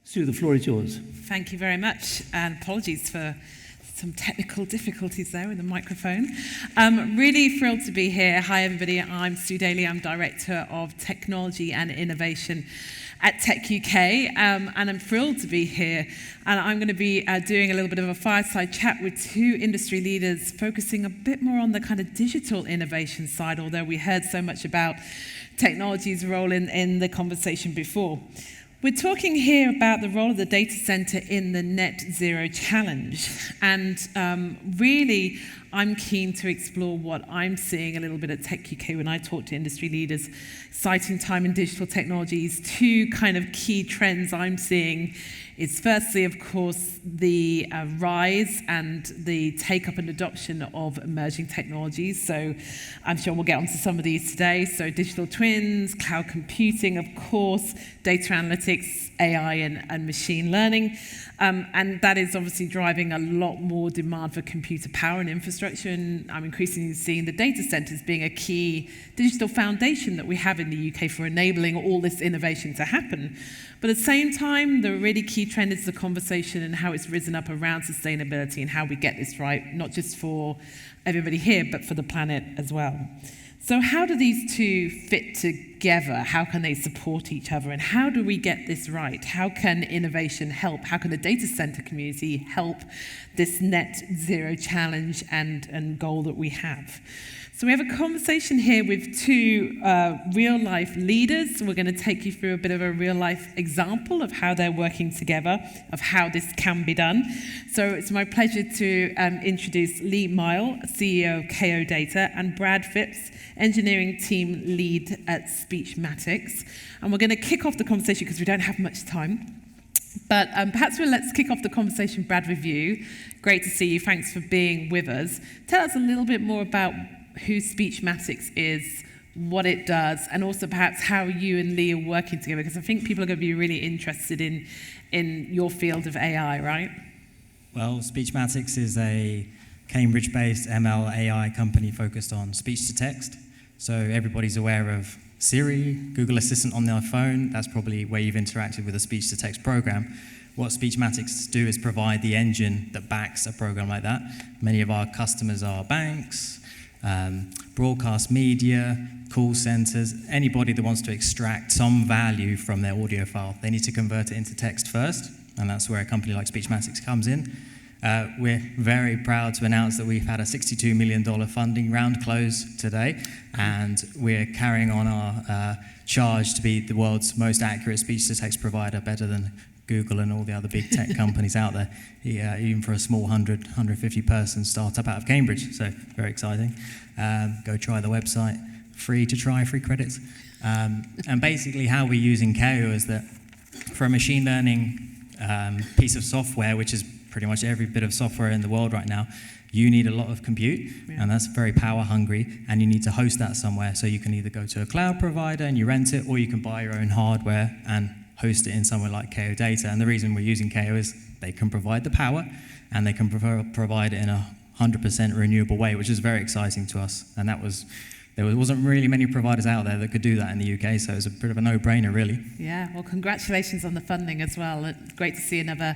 Sue, the floor is yours. Thank you very much, and apologies for some technical difficulties there with the microphone. Really thrilled to be here. Hi, everybody. I'm Sue Daly. I'm Director of Technology and Innovation at Tech UK, and I'm thrilled to be here. And I'm going to be doing a little bit of a fireside chat with two industry leaders, focusing a bit more on the kind of digital innovation side, although we heard so much about technology's role in the conversation before. We're talking here about the role of the data center in the net zero challenge. And really, I'm keen to explore what I'm seeing a little bit at Tech UK when I talk to industry leaders, citing time and digital technologies. Two kind of key trends I'm seeing is firstly, of course, the rise and the take-up and adoption of emerging technologies. So I'm sure we'll get onto some of these today. So digital twins, cloud computing, of course, data analytics, AI and machine learning. And that is obviously driving a lot more demand for computer power and infrastructure. And I'm increasingly seeing the data centers being a key digital foundation that we have in the UK for enabling all this innovation to happen. But at the same time, the really key trend is the conversation and how it's risen up around sustainability and how we get this right, not just for everybody here, but for the planet as well. So how do these two fit together? How can they support each other? And how do we get this right? How can innovation help? How can the data center community help this net zero challenge and goal that we have? So we have a conversation here with two real-life leaders. We're going to take you through a bit of a real-life example of how they're working together, of how this can be done. So it's my pleasure to introduce Myall, CEO of KO Data, and Brad Phipps, engineering team lead at Speechmatics. And we're going to kick off the conversation because we don't have much time. But perhaps let's kick off the conversation, Brad, with you. Great to see you. Thanks for being with us. Tell us a little bit more about who Speechmatics is, what it does, and also perhaps how you and Lee are working together, because I think people are going to be really interested in your field of AI, right? Well, Speechmatics is a Cambridge-based ML AI company focused on speech-to-text. So everybody's aware of Siri, Google Assistant on their phone. That's probably where you've interacted with a speech-to-text program. What Speechmatics do is provide the engine that backs a program like that. Many of our customers are banks, broadcast media, call centers, anybody that wants to extract some value from their audio file. They need to convert it into text first, and that's where a company like Speechmatics comes in. We're very proud to announce that we've had a $62 million funding round close today, and we're carrying on our charge to be the world's most accurate speech-to-text provider, better than Google and all the other big tech companies out there, even for a small 150-person startup out of Cambridge. So very exciting. Go try the website. Free to try, free credits. And basically how we're using KO is that for a machine learning piece of software, which is pretty much every bit of software in the world right now, you need a lot of compute, and that's very power hungry, and you need to host that somewhere. So you can either go to a cloud provider and you rent it, or you can buy your own hardware and host it in somewhere like KO Data. And the reason we're using KO is they can provide the power, and they can provide it in a 100% renewable way, which is very exciting to us. And there wasn't really many providers out there that could do that in the UK, so it was a bit of a no-brainer, really. Yeah, well, congratulations on the funding as well. It's great to see another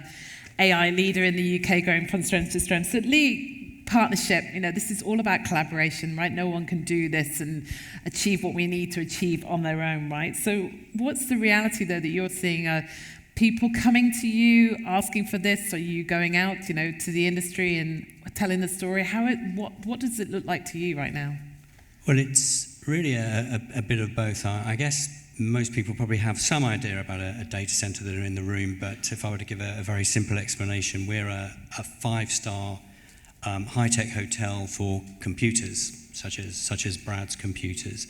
AI leader in the UK going from strength to strength. So Lee, partnership, this is all about collaboration, right? No one can do this and achieve what we need to achieve on their own, right? So what's the reality, though, that you're seeing? Are people coming to you asking for this? Are you going out, to the industry and telling the story? What does it look like to you right now? Well, it's really a bit of both. I guess most people probably have some idea about a data center that are in the room, but if I were to give a very simple explanation, we're a 5-star high-tech hotel for computers, such as Brad's computers.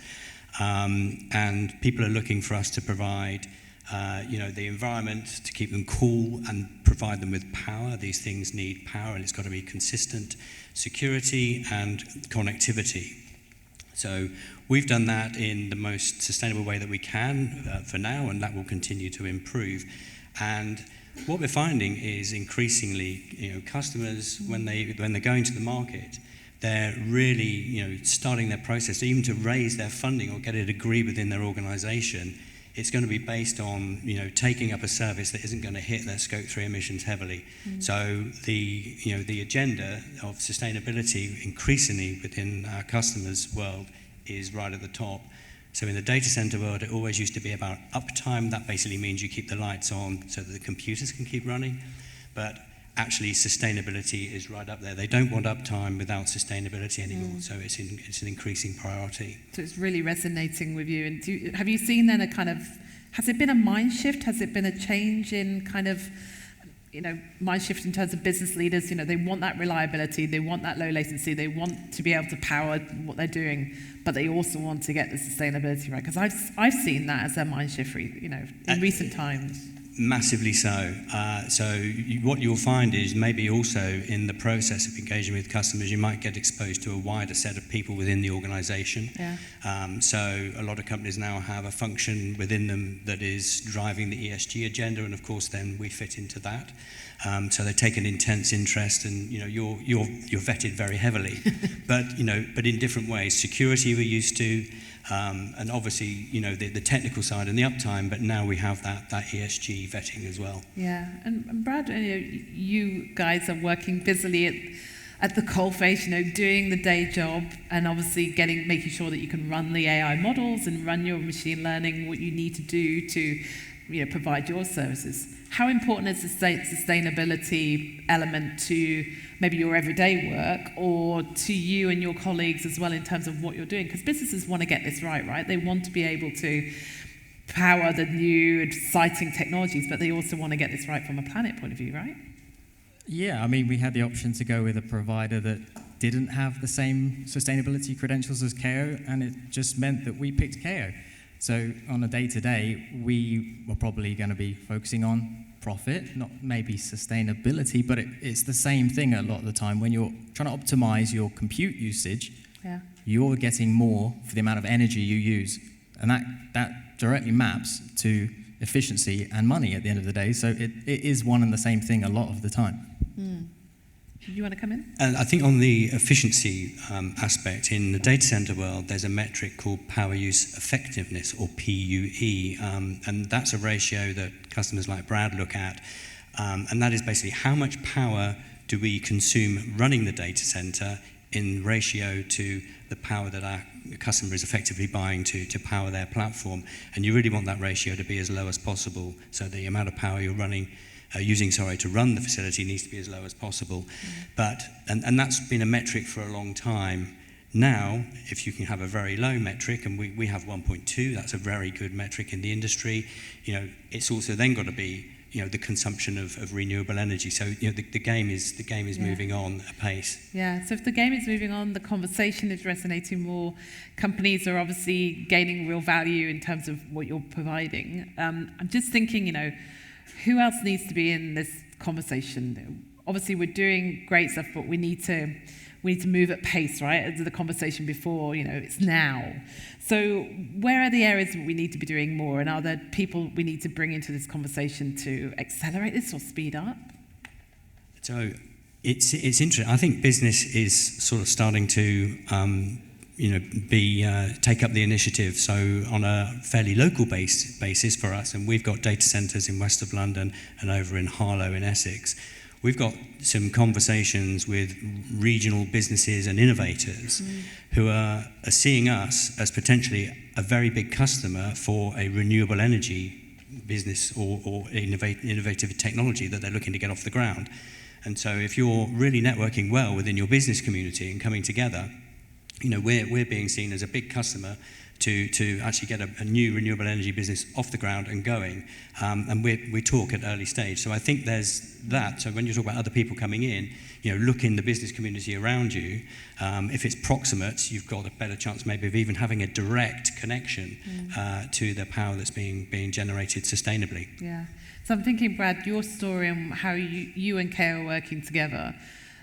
And people are looking for us to provide the environment, to keep them cool and provide them with power. These things need power, and it's got to be consistent security and connectivity. So we've done that in the most sustainable way that we can for now, and that will continue to improve. And what we're finding is increasingly, customers, when they're going to the market, they're really, starting their process, even to raise their funding or get a degree within their organization, it's going to be based on, taking up a service that isn't going to hit their Scope 3 emissions heavily. So the agenda of sustainability increasingly within our customers' world is right at the top. So in the data center world, it always used to be about uptime. That basically means you keep the lights on so that the computers can keep running. But actually, sustainability is right up there. They don't want uptime without sustainability anymore. So it's an increasing priority. So it's really resonating with you. And have you seen then has it been a mind shift? Has it been a change in kind of, mind shift in terms of business leaders? They want that reliability, they want that low latency, they want to be able to power what they're doing, but they also want to get the sustainability right. Because I've seen that as a mind shift, in recent times. Massively so. What you'll find is maybe also in the process of engaging with customers, you might get exposed to a wider set of people within the organisation. Yeah. So a lot of companies now have a function within them that is driving the ESG agenda, and of course then we fit into that. So they take an intense interest, and you're vetted very heavily, but in different ways. Security we're used to. And obviously, the technical side and the uptime, but now we have that ESG vetting as well. Yeah, and Brad, you guys are working busily at the coalface, doing the day job, and obviously making sure that you can run the AI models and run your machine learning, what you need to do to, provide your services. How important is the sustainability element to maybe your everyday work, or to you and your colleagues as well in terms of what you're doing? Because businesses want to get this right? They want to be able to power the new exciting technologies, but they also want to get this right from a planet point of view, right? Yeah, we had the option to go with a provider that didn't have the same sustainability credentials as KO, and it just meant that we picked KO. So on a day-to-day, we were probably going to be focusing on profit, not maybe sustainability, but it's the same thing a lot of the time. When you're trying to optimize your compute usage, you're getting more for the amount of energy you use. And that directly maps to efficiency and money at the end of the day. So it is one and the same thing a lot of the time. Do you want to come in? And I think on the efficiency aspect, in the data center world, there's a metric called power use effectiveness, or PUE, and that's a ratio that customers like Brad look at, and that is basically how much power do we consume running the data center in ratio to the power that our customer is effectively buying to power their platform. And you really want that ratio to be as low as possible, so the amount of power you're using to run the facility needs to be as low as possible. But and that's been a metric for a long time. Now, if you can have a very low metric, and we have 1.2, that's a very good metric in the industry. It's also then got to be the consumption of renewable energy. So the game is moving on apace. Yeah. So if the game is moving on, the conversation is resonating more. Companies are obviously gaining real value in terms of what you're providing. I'm just thinking, who else needs to be in this conversation? Obviously, we're doing great stuff, but we need to move at pace, right? As the conversation before, it's now. So where are the areas that we need to be doing more? And are there people we need to bring into this conversation to accelerate this or speed up? So it's interesting. I think business is sort of starting to take up the initiative. So on a fairly local basis for us, and we've got data centres in west of London and over in Harlow in Essex, we've got some conversations with regional businesses and innovators who are seeing us as potentially a very big customer for a renewable energy business or innovative technology that they're looking to get off the ground. And so if you're really networking well within your business community and coming together, we're being seen as a big customer to actually get a new renewable energy business off the ground and going. And we talk at early stage. So I think there's that. So when you talk about other people coming in, look in the business community around you. If it's proximate, you've got a better chance maybe of even having a direct connection to the power that's being generated sustainably. Yeah. So I'm thinking, Brad, your story and how you and Kay are working together,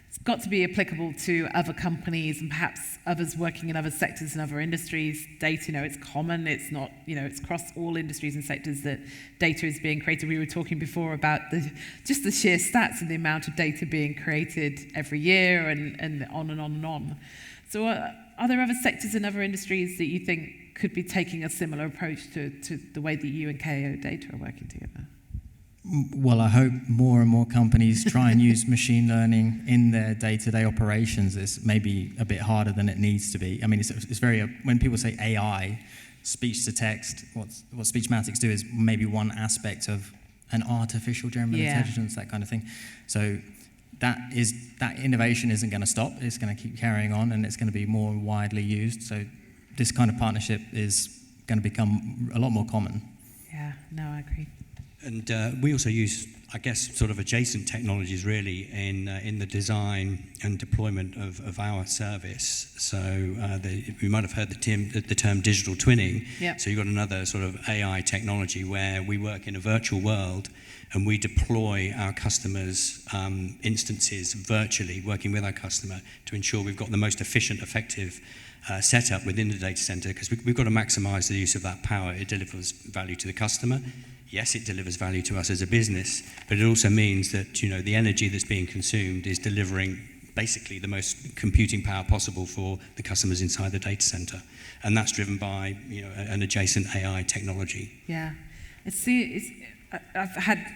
it's got to be applicable to other companies and perhaps others working in other sectors and other industries. Data, it's common. It's not, it's across all industries and sectors that data is being created. We were talking before about just the sheer stats of the amount of data being created every year and on and on and on. So are there other sectors and other industries that you think could be taking a similar approach to the way that you and KO Data are working together? Well, I hope more and more companies try and use machine learning in their day-to-day operations. It's maybe a bit harder than it needs to be. I mean, it's very, when people say AI, speech to text, what Speechmatics do is maybe one aspect of an artificial general intelligence, that kind of thing. So that innovation isn't going to stop. It's going to keep carrying on, and it's going to be more widely used. So this kind of partnership is going to become a lot more common. Yeah, no, I agree. And we also use, I guess, sort of adjacent technologies really in the design and deployment of our service. So you might have heard the term digital twinning. Yep. So you've got another sort of AI technology where we work in a virtual world and we deploy our customers' instances virtually, working with our customer to ensure we've got the most efficient, effective setup within the data center, because we've got to maximize the use of that power. It delivers value to the customer. Yes, it delivers value to us as a business, but it also means that, you know, the energy that's being consumed is delivering basically the most computing power possible for the customers inside the data center, and that's driven by, you know, an adjacent AI technology. Yeah, I've had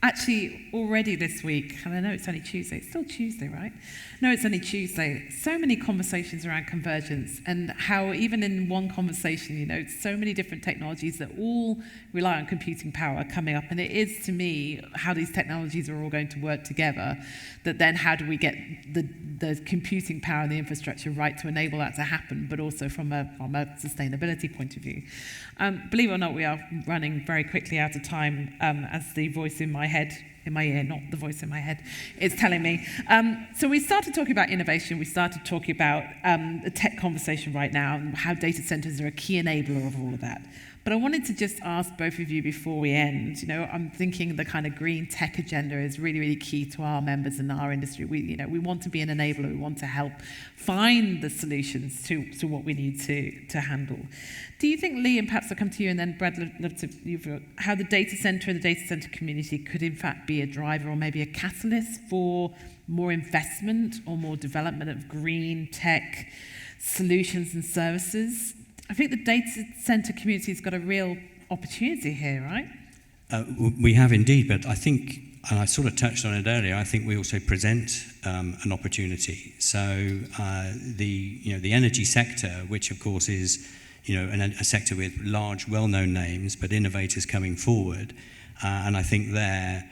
actually already this week, and I know it's only Tuesday. It's still Tuesday, right? No, it's only Tuesday. So many conversations around convergence, and how even in one conversation, you know, so many different technologies that all rely on computing power are coming up. And it is, to me, how these technologies are all going to work together, that then how do we get the computing power and the infrastructure right to enable that to happen, but also from a sustainability point of view. Believe it or not, we are running very quickly out of time, as the voice in my ear, not the voice in my head, is telling me. So we started talking about innovation. We started talking about the tech conversation right now and how data centers are a key enabler of all of that. But I wanted to just ask both of you before we end, you know, I'm thinking the kind of green tech agenda is really, really key to our members and our industry. We want to be an enabler. We want to help find the solutions to what we need to handle. Do you think, Lee, and perhaps I'll come to you, and then Brad, love to you, how the data center and the data center community could in fact be a driver or maybe a catalyst for more investment or more development of green tech solutions and services? I think the data center community has got a real opportunity here, right? We have indeed, but I think, and I sort of touched on it earlier, I think we also present an opportunity. So the energy sector, which of course is, you know, a sector with large, well-known names, but innovators coming forward, and I think there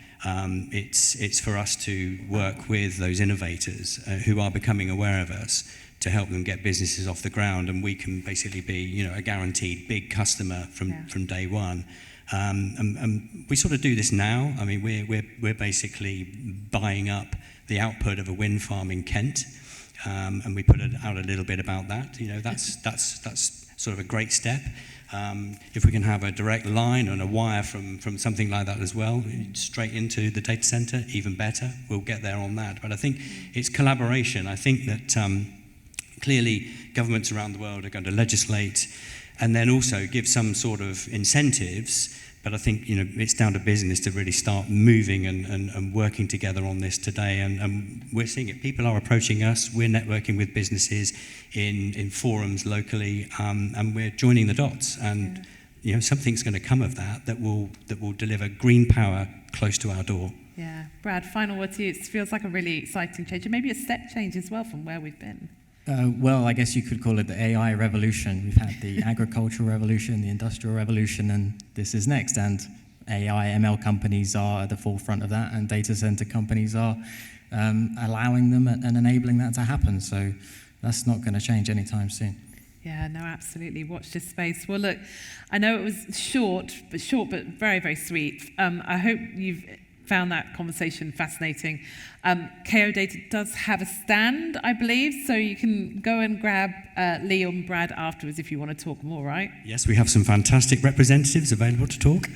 it's for us to work with those innovators who are becoming aware of us, to help them get businesses off the ground, and we can basically be, you know, a guaranteed big customer from day one. And we sort of do this now. I mean, we're basically buying up the output of a wind farm in Kent, and we put out a little bit about that. You know, that's sort of a great step. If we can have a direct line and a wire from something like that as well, straight into the data center, even better. We'll get there on that. But I think it's collaboration. I think that clearly governments around the world are going to legislate and then also give some sort of incentives. But I think, you know, it's down to business to really start moving and working together on this today. And we're seeing it. People are approaching us. We're networking with businesses in forums locally, and we're joining the dots. And you know, something's going to come of that will deliver green power close to our door. Yeah, Brad. Final word to you. It feels like a really exciting change, and maybe a step change as well from where we've been. Well, I guess you could call it the AI revolution. We've had the agricultural revolution, the industrial revolution, and this is next. And AI, ML companies are at the forefront of that, and data center companies are allowing them and enabling that to happen. So that's not going to change anytime soon. Yeah, no, absolutely. Watch this space. Well, look, I know it was short, but very, very sweet. I hope you've found that conversation fascinating. KO Data does have a stand, I believe, so you can go and grab Lee and Brad afterwards if you want to talk more, right? Yes, we have some fantastic representatives available to talk.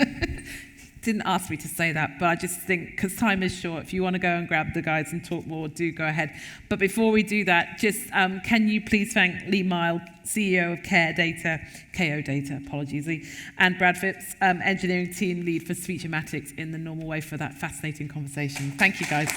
Didn't ask me to say that, but I just think, because time is short, if you want to go and grab the guys and talk more, do go ahead. But before we do that, just can you please thank Lee Myall, CEO of KO Data, apologies, Lee, and Brad Phipps, engineering team lead for Speechmatics, in the normal way, for that fascinating conversation. Thank you, guys.